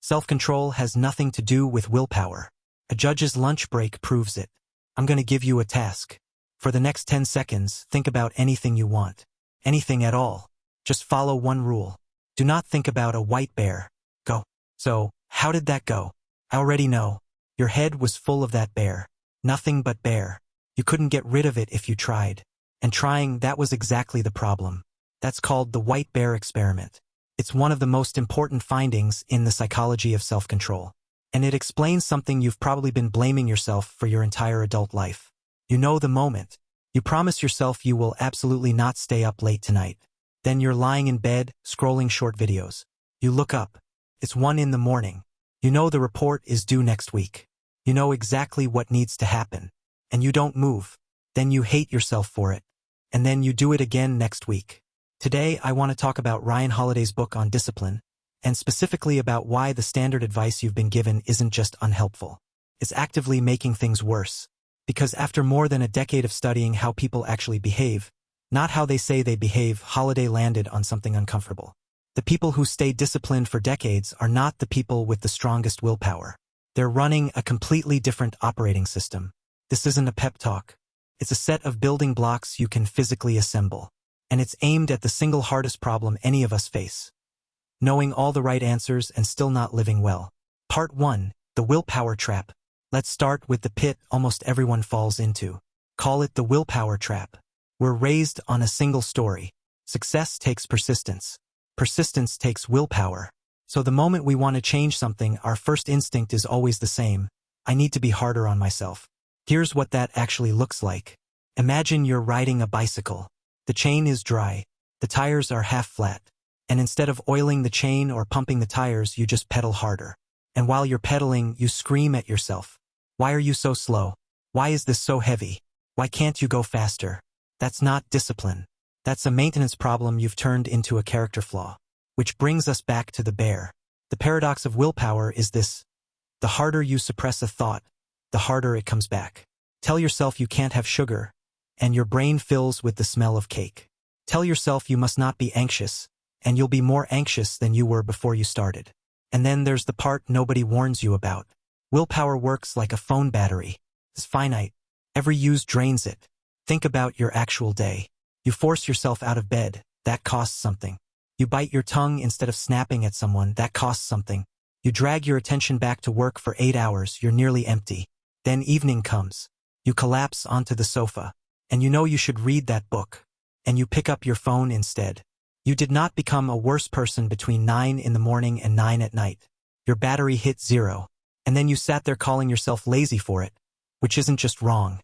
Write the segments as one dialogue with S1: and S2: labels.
S1: Self-control has nothing to do with willpower. A judge's lunch break proves it. I'm going to give you a task. For the next 10 seconds, think about anything you want. Anything at all. Just follow one rule. Do not think about a white bear. Go. So, how did that go? I already know. Your head was full of that bear. Nothing but bear. You couldn't get rid of it if you tried. And trying, that was exactly the problem. That's called the white bear experiment. It's one of the most important findings in the psychology of self-control. And it explains something you've probably been blaming yourself for your entire adult life. You know the moment. You promise yourself you will absolutely not stay up late tonight. Then you're lying in bed, scrolling short videos. You look up. It's 1 a.m. You know the report is due next week. You know exactly what needs to happen. And you don't move. Then you hate yourself for it. And then you do it again next week. Today, I want to talk about Ryan Holiday's book on discipline, and specifically about why the standard advice you've been given isn't just unhelpful. It's actively making things worse. Because after more than a decade of studying how people actually behave, not how they say they behave, Holiday landed on something uncomfortable. The people who stay disciplined for decades are not the people with the strongest willpower. They're running a completely different operating system. This isn't a pep talk. It's a set of building blocks you can physically assemble. And it's aimed at the single hardest problem any of us face. Knowing all the right answers and still not living well. Part 1, the willpower trap. Let's start with the pit almost everyone falls into. Call it the willpower trap. We're raised on a single story. Success takes persistence. Persistence takes willpower. So the moment we want to change something, our first instinct is always the same. I need to be harder on myself. Here's what that actually looks like. Imagine you're riding a bicycle. The chain is dry. The tires are half flat. And instead of oiling the chain or pumping the tires, you just pedal harder. And while you're pedaling, you scream at yourself. Why are you so slow? Why is this so heavy? Why can't you go faster? That's not discipline. That's a maintenance problem you've turned into a character flaw. Which brings us back to the bear. The paradox of willpower is this. The harder you suppress a thought, the harder it comes back. Tell yourself you can't have sugar, and your brain fills with the smell of cake. Tell yourself you must not be anxious, and you'll be more anxious than you were before you started. And then there's the part nobody warns you about. Willpower works like a phone battery. It's finite. Every use drains it. Think about your actual day. You force yourself out of bed. That costs something. You bite your tongue instead of snapping at someone. That costs something. You drag your attention back to work for 8 hours. You're nearly empty. Then evening comes. You collapse onto the sofa. And you know you should read that book. And you pick up your phone instead. You did not become a worse person between 9 in the morning and 9 at night. Your battery hit 0. And then you sat there calling yourself lazy for it. Which isn't just wrong.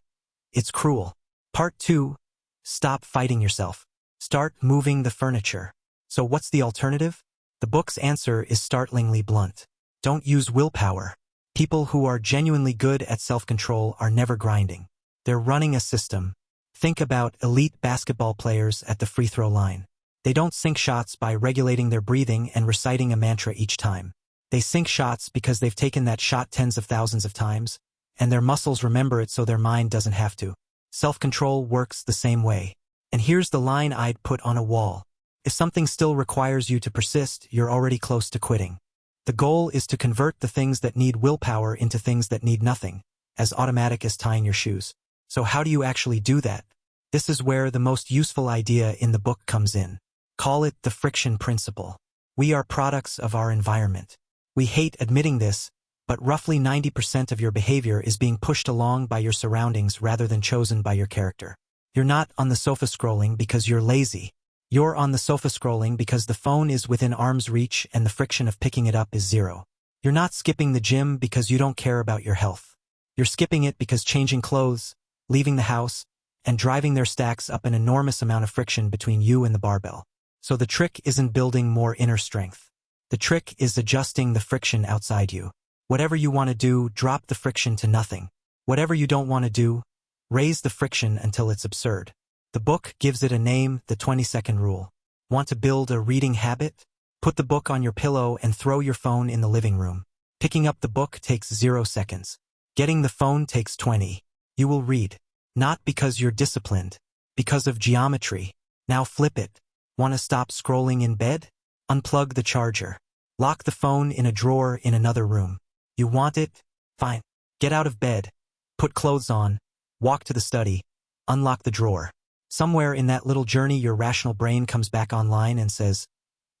S1: It's cruel. Part 2. Stop fighting yourself. Start moving the furniture. So what's the alternative? The book's answer is startlingly blunt. Don't use willpower. People who are genuinely good at self-control are never grinding. They're running a system. Think about elite basketball players at the free throw line. They don't sink shots by regulating their breathing and reciting a mantra each time. They sink shots because they've taken that shot tens of thousands of times, and their muscles remember it so their mind doesn't have to. Self-control works the same way. And here's the line I'd put on a wall. If something still requires you to persist, you're already close to quitting. The goal is to convert the things that need willpower into things that need nothing, as automatic as tying your shoes. So how do you actually do that? This is where the most useful idea in the book comes in. Call it the friction principle. We are products of our environment. We hate admitting this, but roughly 90% of your behavior is being pushed along by your surroundings rather than chosen by your character. You're not on the sofa scrolling because you're lazy. You're on the sofa scrolling because the phone is within arm's reach and the friction of picking it up is 0. You're not skipping the gym because you don't care about your health. You're skipping it because changing clothes, leaving the house, and driving their stacks up an enormous amount of friction between you and the barbell. So the trick isn't building more inner strength. The trick is adjusting the friction outside you. Whatever you want to do, drop the friction to nothing. Whatever you don't want to do, raise the friction until it's absurd. The book gives it a name, the 20-second rule. Want to build a reading habit? Put the book on your pillow and throw your phone in the living room. Picking up the book takes 0 seconds. Getting the phone takes 20. You will read. Not because you're disciplined. Because of geometry. Now flip it. Want to stop scrolling in bed? Unplug the charger. Lock the phone in a drawer in another room. You want it? Fine. Get out of bed. Put clothes on. Walk to the study. Unlock the drawer. Somewhere in that little journey, your rational brain comes back online and says,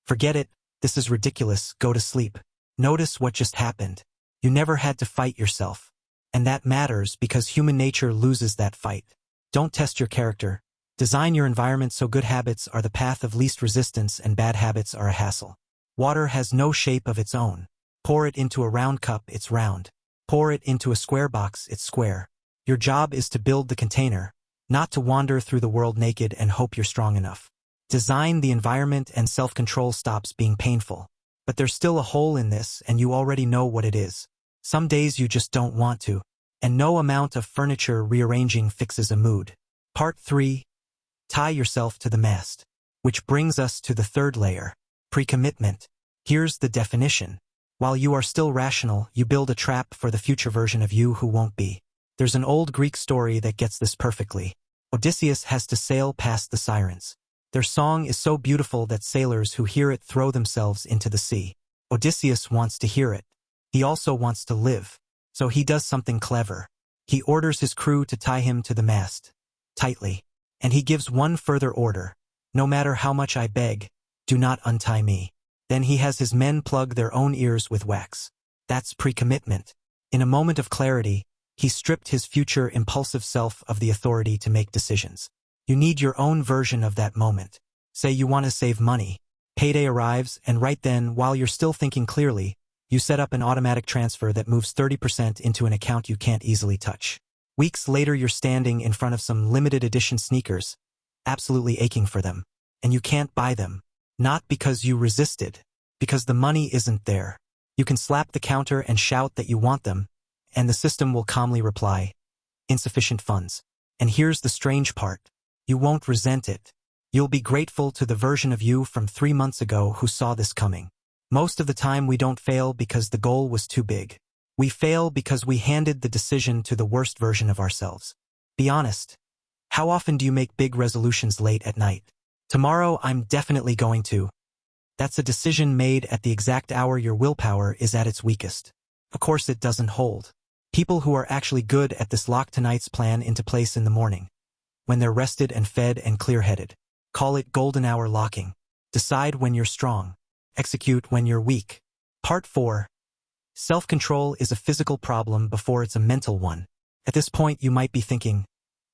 S1: "Forget it. This is ridiculous. Go to sleep." Notice what just happened. You never had to fight yourself. And that matters because human nature loses that fight. Don't test your character. Design your environment so good habits are the path of least resistance and bad habits are a hassle. Water has no shape of its own. Pour it into a round cup, it's round. Pour it into a square box, it's square. Your job is to build the container, not to wander through the world naked and hope you're strong enough. Design the environment and self-control stops being painful. But there's still a hole in this and you already know what it is. Some days you just don't want to. And no amount of furniture rearranging fixes a mood. Part 3. Tie yourself to the mast. Which brings us to the third layer. Pre-commitment. Here's the definition. While you are still rational, you build a trap for the future version of you who won't be. There's an old Greek story that gets this perfectly. Odysseus has to sail past the sirens. Their song is so beautiful that sailors who hear it throw themselves into the sea. Odysseus wants to hear it. He also wants to live. So he does something clever. He orders his crew to tie him to the mast. Tightly. And he gives one further order. No matter how much I beg, do not untie me. Then he has his men plug their own ears with wax. That's pre-commitment. In a moment of clarity, he stripped his future impulsive self of the authority to make decisions. You need your own version of that moment. Say you want to save money. Payday arrives, and right then, while you're still thinking clearly, you set up an automatic transfer that moves 30% into an account you can't easily touch. Weeks later, you're standing in front of some limited edition sneakers, absolutely aching for them, and you can't buy them. Not because you resisted, because the money isn't there. You can slap the counter and shout that you want them, and the system will calmly reply, insufficient funds. And here's the strange part. You won't resent it. You'll be grateful to the version of you from 3 months ago who saw this coming. Most of the time we don't fail because the goal was too big. We fail because we handed the decision to the worst version of ourselves. Be honest. How often do you make big resolutions late at night? Tomorrow I'm definitely going to. That's a decision made at the exact hour your willpower is at its weakest. Of course it doesn't hold. People who are actually good at this lock tonight's plan into place in the morning. When they're rested and fed and clear-headed. Call it golden hour locking. Decide when you're strong. Execute when you're weak. Part 4. Self-control is a physical problem before it's a mental one. At this point you might be thinking,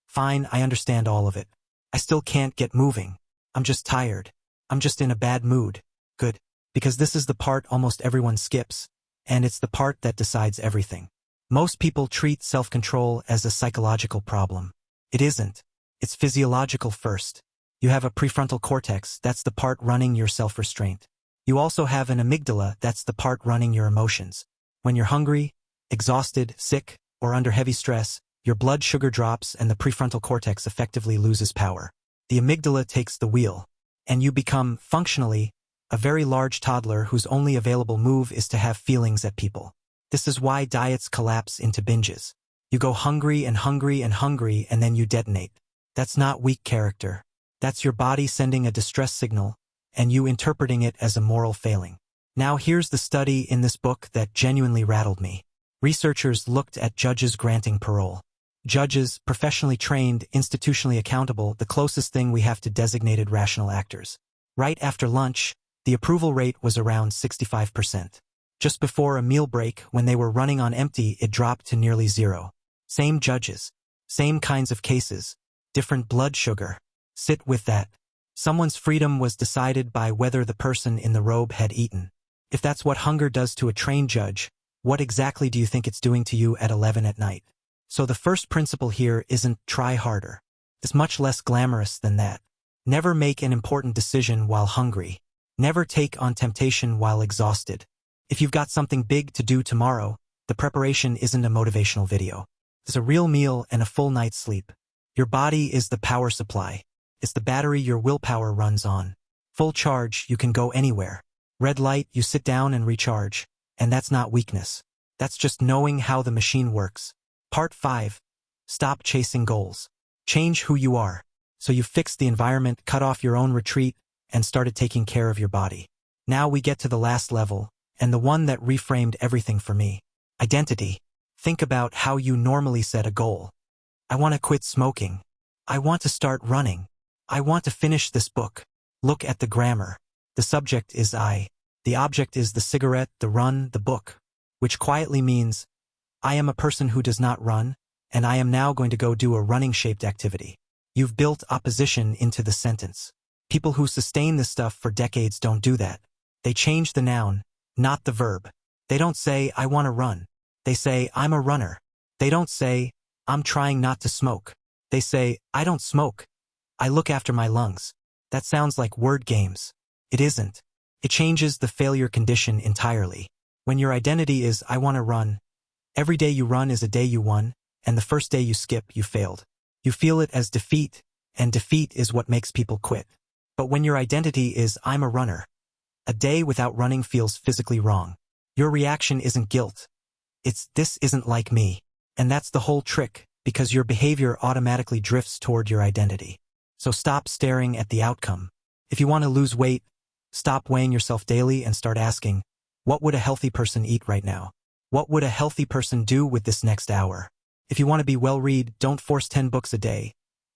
S1: fine, I understand all of it. I still can't get moving. I'm just tired. I'm just in a bad mood. Good. Because this is the part almost everyone skips, and it's the part that decides everything. Most people treat self-control as a psychological problem. It isn't. It's physiological first. You have a prefrontal cortex, that's the part running your self-restraint. You also have an amygdala, that's the part running your emotions. When you're hungry, exhausted, sick, or under heavy stress, your blood sugar drops and the prefrontal cortex effectively loses power. The amygdala takes the wheel, and you become, functionally, a very large toddler whose only available move is to have feelings at people. This is why diets collapse into binges. You go hungry and hungry and hungry and then you detonate. That's not weak character. That's your body sending a distress signal, and you interpreting it as a moral failing. Now here's the study in this book that genuinely rattled me. Researchers looked at judges granting parole. Judges, professionally trained, institutionally accountable, the closest thing we have to designated rational actors. Right after lunch, the approval rate was around 65%. Just before a meal break, when they were running on empty, it dropped to nearly zero. Same judges. Same kinds of cases. Different blood sugar. Sit with that. Someone's freedom was decided by whether the person in the robe had eaten. If that's what hunger does to a trained judge, what exactly do you think it's doing to you at 11 at night? So the first principle here isn't try harder. It's much less glamorous than that. Never make an important decision while hungry. Never take on temptation while exhausted. If you've got something big to do tomorrow, the preparation isn't a motivational video. It's a real meal and a full night's sleep. Your body is the power supply. It's the battery your willpower runs on. Full charge, you can go anywhere. Red light, you sit down and recharge. And that's not weakness. That's just knowing how the machine works. Part 5. Stop chasing goals. Change who you are. So you fixed the environment, cut off your own retreat, and started taking care of your body. Now we get to the last level, and the one that reframed everything for me. Identity. Think about how you normally set a goal. I want to quit smoking. I want to start running. I want to finish this book. Look at the grammar. The subject is I. The object is the cigarette, the run, the book, which quietly means, I am a person who does not run, and I am now going to go do a running-shaped activity. You've built opposition into the sentence. People who sustain this stuff for decades don't do that. They change the noun, not the verb. They don't say, I want to run. They say, I'm a runner. They don't say, I'm trying not to smoke. They say, I don't smoke. I look after my lungs. That sounds like word games. It isn't. It changes the failure condition entirely. When your identity is, I want to run, every day you run is a day you won, and the first day you skip, you failed. You feel it as defeat, and defeat is what makes people quit. But when your identity is, I'm a runner, a day without running feels physically wrong. Your reaction isn't guilt. It's, this isn't like me. And that's the whole trick, because your behavior automatically drifts toward your identity. So stop staring at the outcome. If you want to lose weight, stop weighing yourself daily and start asking, what would a healthy person eat right now? What would a healthy person do with this next hour? If you want to be well-read, don't force 10 books a day.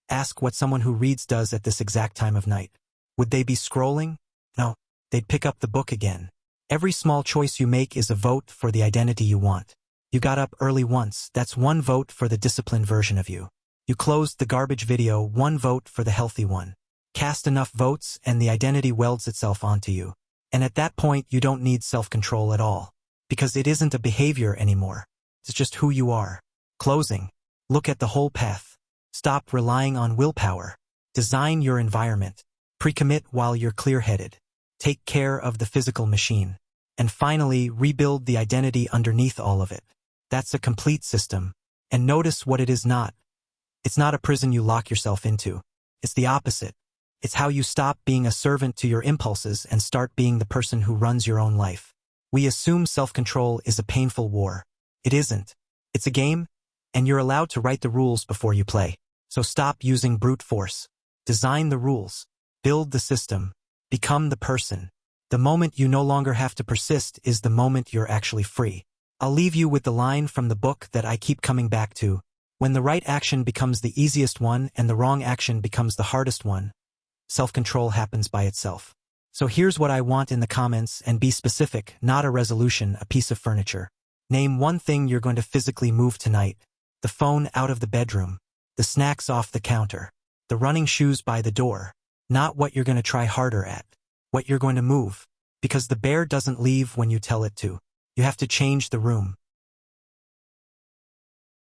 S1: Ask what someone who reads does at this exact time of night. Would they be scrolling? No, they'd pick up the book again. Every small choice you make is a vote for the identity you want. You got up early once, that's one vote for the disciplined version of you. You closed the garbage video, one vote for the healthy one. Cast enough votes and the identity welds itself onto you. And at that point you don't need self-control at all. Because it isn't a behavior anymore. It's just who you are. Closing. Look at the whole path. Stop relying on willpower. Design your environment. Pre-commit while you're clear-headed. Take care of the physical machine. And finally, rebuild the identity underneath all of it. That's a complete system. And notice what it is not. It's not a prison you lock yourself into. It's the opposite. It's how you stop being a servant to your impulses and start being the person who runs your own life. We assume self-control is a painful war. It isn't. It's a game, and you're allowed to write the rules before you play. So stop using brute force. Design the rules. Build the system. Become the person. The moment you no longer have to persist is the moment you're actually free. I'll leave you with the line from the book that I keep coming back to. When the right action becomes the easiest one and the wrong action becomes the hardest one, self-control happens by itself. So here's what I want in the comments, and be specific, not a resolution, a piece of furniture. Name one thing you're going to physically move tonight. The phone out of the bedroom. The snacks off the counter. The running shoes by the door. Not what you're going to try harder at. What you're going to move. Because the bear doesn't leave when you tell it to. You have to change the room.